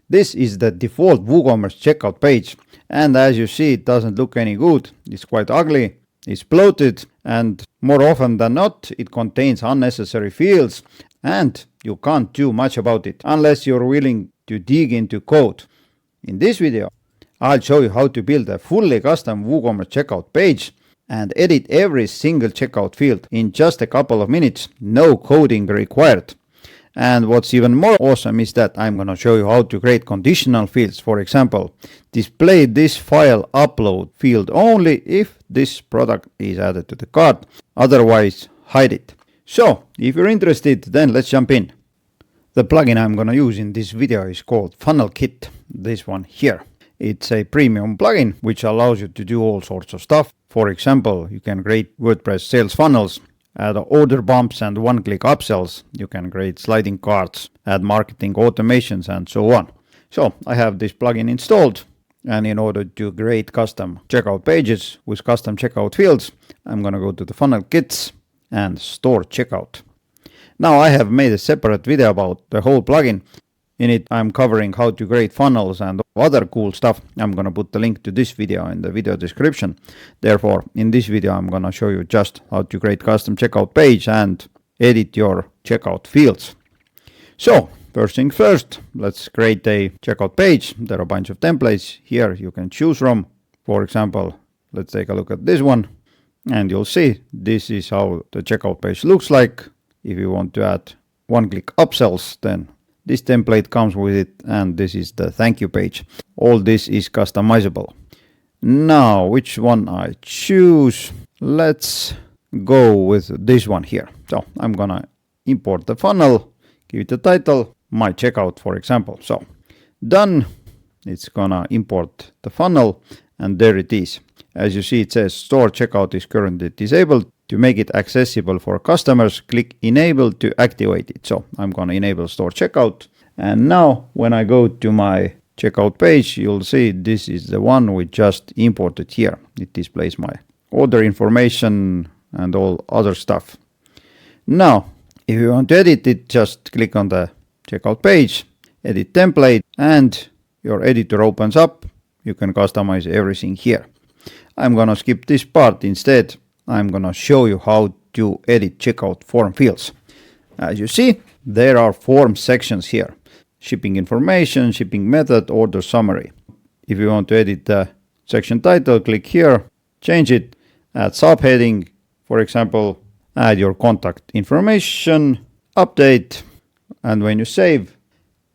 This is the default WooCommerce checkout page. And as you see, it doesn't look any good. It's quite ugly. It's bloated. And more often than not, it contains unnecessary fields. And you can't do much about it unless you're willing to dig into code. In this video, I'll show you how to build a fully custom WooCommerce checkout page and edit every single checkout field in just a couple of minutes. No coding required. And what's even more awesome is that I'm going to show you how to create conditional fields. For example, display this file upload field only if this product is added to the cart. Otherwise, hide it. So, if you're interested, then let's jump in. The plugin I'm going to use in this video is called Funnel Kit. This one here. It's a premium plugin which allows you to do all sorts of stuff. For example, you can create WordPress sales funnels, add order bumps and one-click upsells. You can create sliding carts, add marketing automations, and so on. So I have this plugin installed, and in order to create custom checkout pages with custom checkout fields, I'm going to go to the Funnel Kits and Store Checkout. Now I have made a separate video about the whole plugin. In it, I'm covering how to create funnels and other cool stuff. I'm going to put the link to this video in the video description. Therefore, in this video, I'm going to show you just how to create custom checkout page and edit your checkout fields. So, first thing first, let's create a checkout page. There are a bunch of templates here you can choose from. For example, let's take a look at this one. And you'll see this is how the checkout page looks like. If you want to add one-click upsells, then this template comes with it, and this is the thank you page. All this is customizable. Now, which one I choose? Let's go with this one here. So I'm gonna import the funnel, give it a title, my checkout, for example. So done. It's gonna import the funnel, and there it is. As you see, it says store checkout is currently disabled. To make it accessible for customers, click enable to activate it. So I'm going to enable store checkout. And now when I go to my checkout page, you'll see this is the one we just imported here. It displays my order information and all other stuff. Now, if you want to edit it, just click on the checkout page, edit template, and your editor opens up. You can customize everything here. I'm going to skip this part instead. I'm going to show you how to edit checkout form fields. As you see, there are form sections here. Shipping information, shipping method, order summary. If you want to edit the section title, click here, change it, add subheading. For example, add your contact information, update, and when you save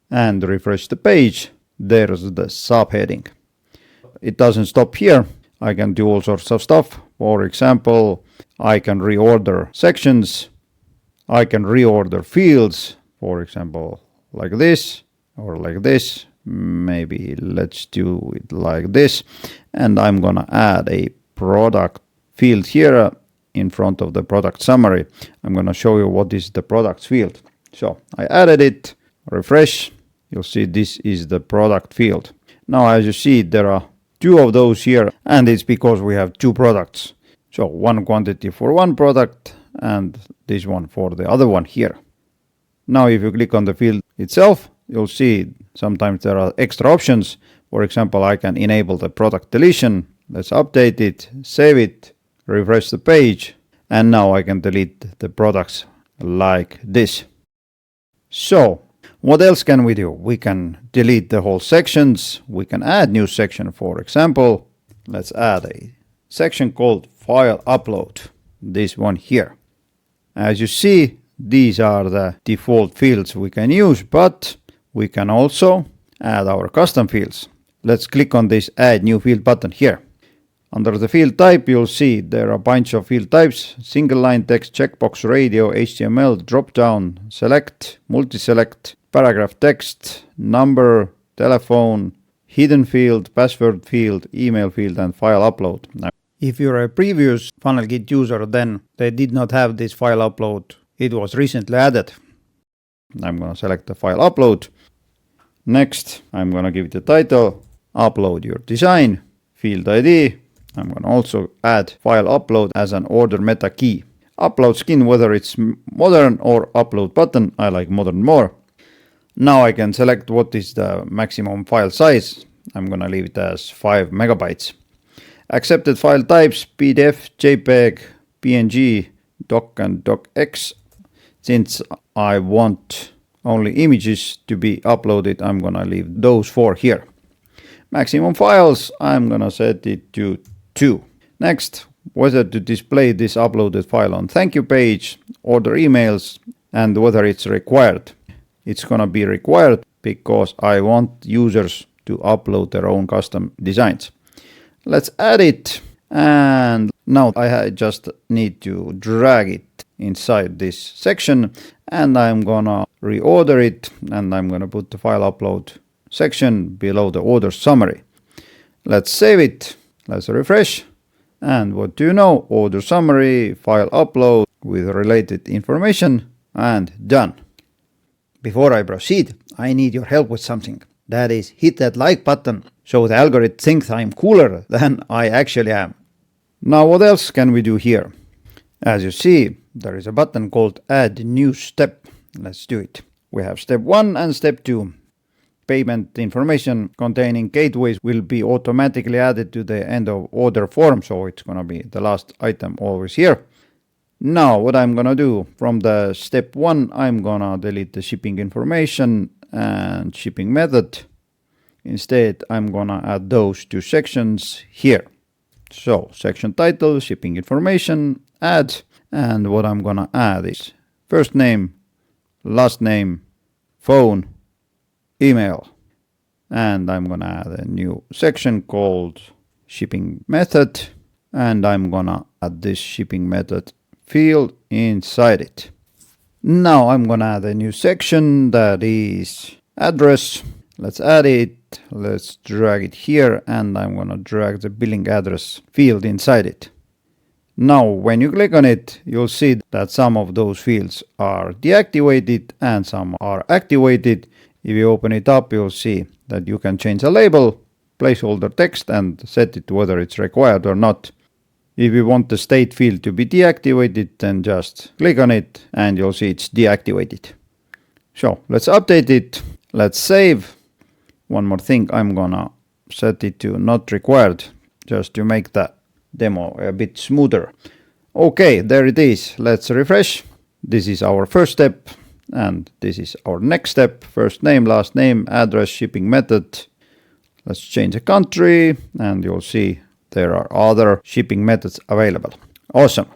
and refresh the page, there's the subheading. It doesn't stop here. I can do all sorts of stuff. For example, I can reorder sections. I can reorder fields. For example, like this or like this. Maybe let's do it like this. And I'm going to add a product field here in front of the product summary. I'm going to show you what is the products field. So I added it, refresh. You'll see this is the product field. Now, as you see, there are two of those here, and it's because we have two products. So one quantity for one product and this one for the other one here. Now if you click on the field itself, you'll see sometimes there are extra options. For example, I can enable the product deletion. Let's update it, save it, refresh the page, and now I can delete the products like this. So what else can we do? We can delete the whole sections. We can add new section. For example, let's add a section called file upload. This one here. As you see, these are the default fields we can use, but we can also add our custom fields. Let's click on this add new field button here. Under the field type, you'll see there are a bunch of field types: single line text, checkbox, radio, HTML, drop-down, select, multi-select, paragraph text, number, telephone, hidden field, password field, email field, and file upload. Now, if you're a previous Funnel Kit user, then they did not have this file upload. It was recently added. I'm going to select the file upload. Next, I'm going to give it a title, upload your design, field ID. I'm going to also add file upload as an order meta key. Upload skin, whether it's modern or upload button, I like modern more. Now I can select what is the maximum file size. I'm gonna leave it as 5 megabytes. Accepted file types: PDF, JPEG, PNG, doc and docx. Since I want only images to be uploaded, I'm gonna leave those 4 here. Maximum files, I'm gonna set it to 2. Next, whether to display this uploaded file on thank you page, order emails, and whether it's required. It's gonna be required because I want users to upload their own custom designs. Let's add it, and now I just need to drag it inside this section, and I'm gonna reorder it, and I'm gonna put the file upload section below the order summary. Let's save it, let's refresh, and what do you know, order summary, file upload with related information, and done. Before I proceed, I need your help with something. That is, hit that like button so the algorithm thinks I'm cooler than I actually am. Now what else can we do here? As you see, there is a button called Add New Step. Let's do it. We have step 1 and step 2. Payment information containing gateways will be automatically added to the end of order form, so it's gonna be the last item always here. Now what I'm gonna do, from the step 1, I'm gonna delete the shipping information and shipping method. Instead, I'm gonna add those 2 sections here. So section title, shipping information, add, and what I'm gonna add is first name, last name, phone, email, and I'm gonna add a new section called shipping method, and I'm gonna add this shipping method field inside it. Now I'm gonna add a new section that is address. Let's add it, let's drag it here, and I'm gonna drag the billing address field inside it. Now when you click on it, you'll see that some of those fields are deactivated and some are activated. If you open it up, you'll see that you can change the label, placeholder text, and set it whether it's required or not. If you want the state field to be deactivated, then just click on it and you'll see it's deactivated. So let's update it. Let's save. One more thing, I'm gonna set it to not required just to make the demo a bit smoother. Okay, there it is. Let's refresh. This is our first step, and this is our next step. First name, last name, address, shipping method. Let's change the country, and you'll see there are other shipping methods available. Awesome.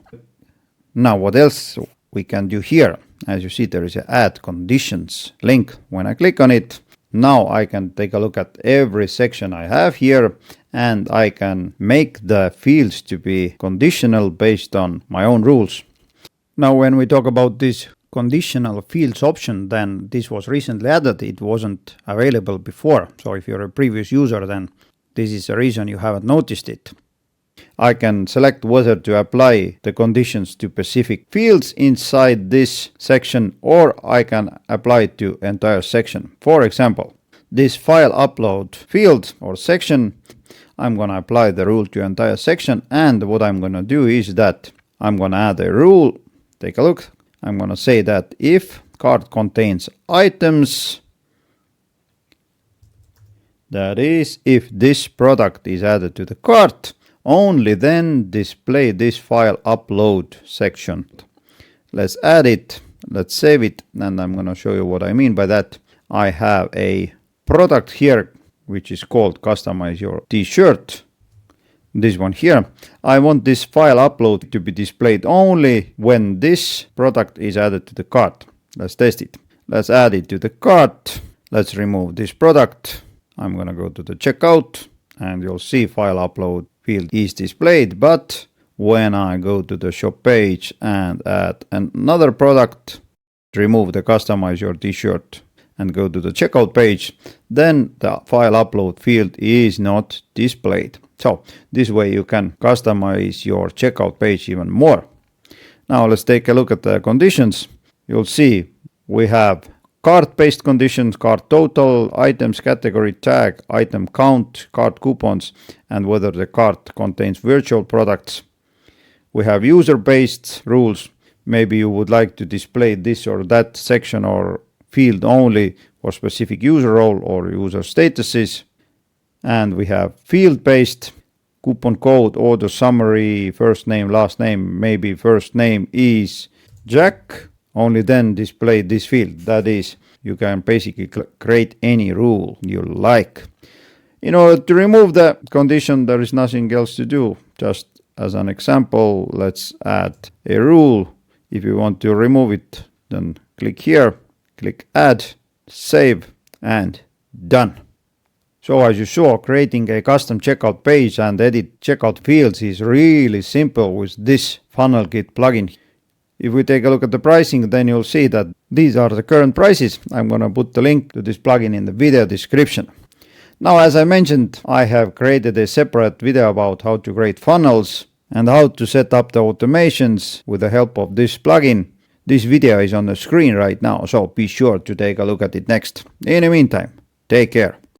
Now what else we can do here? As you see, there is an add conditions link. When I click on it, now I can take a look at every section I have here, and I can make the fields to be conditional based on my own rules. Now when we talk about this conditional fields option, then this was recently added. It wasn't available before. So if you're a previous user, then this is the reason you haven't noticed it. I can select whether to apply the conditions to specific fields inside this section, or I can apply it to entire section. For example, this file upload field or section, I'm going to apply the rule to entire section, and what I'm going to do is that I'm going to add a rule. Take a look. I'm going to say that if cart contains items, that is, if this product is added to the cart, only then display this file upload section. Let's add it, let's save it, and I'm going to show you what I mean by that. I have a product here which is called Customize Your T-shirt. This one here. I want this file upload to be displayed only when this product is added to the cart. Let's test it. Let's add it to the cart. Let's remove this product. I'm going to go to the checkout, and you'll see file upload field is displayed, but when I go to the shop page and add another product, remove the Customize Your T-shirt and go to the checkout page, then the file upload field is not displayed. So this way you can customize your checkout page even more. Now let's take a look at the conditions. You'll see we have cart-based conditions, cart total, items category tag, item count, cart coupons, and whether the cart contains virtual products. We have user-based rules. Maybe you would like to display this or that section or field only for specific user role or user statuses. And we have field-based coupon code, order summary, first name, last name, maybe first name is Jack, only then display this field. That is, you can basically create any rule you like. In order to remove the condition, there is nothing else to do. Just as an example, let's add a rule. If you want to remove it, then click here, click add, save, and done. So as you saw, creating a custom checkout page and edit checkout fields is really simple with this Funnel Kit plugin. If we take a look at the pricing, then you'll see that these are the current prices. I'm going to put the link to this plugin in the video description. Now, as I mentioned, I have created a separate video about how to create funnels and how to set up the automations with the help of this plugin. This video is on the screen right now, so be sure to take a look at it next. In the meantime, take care.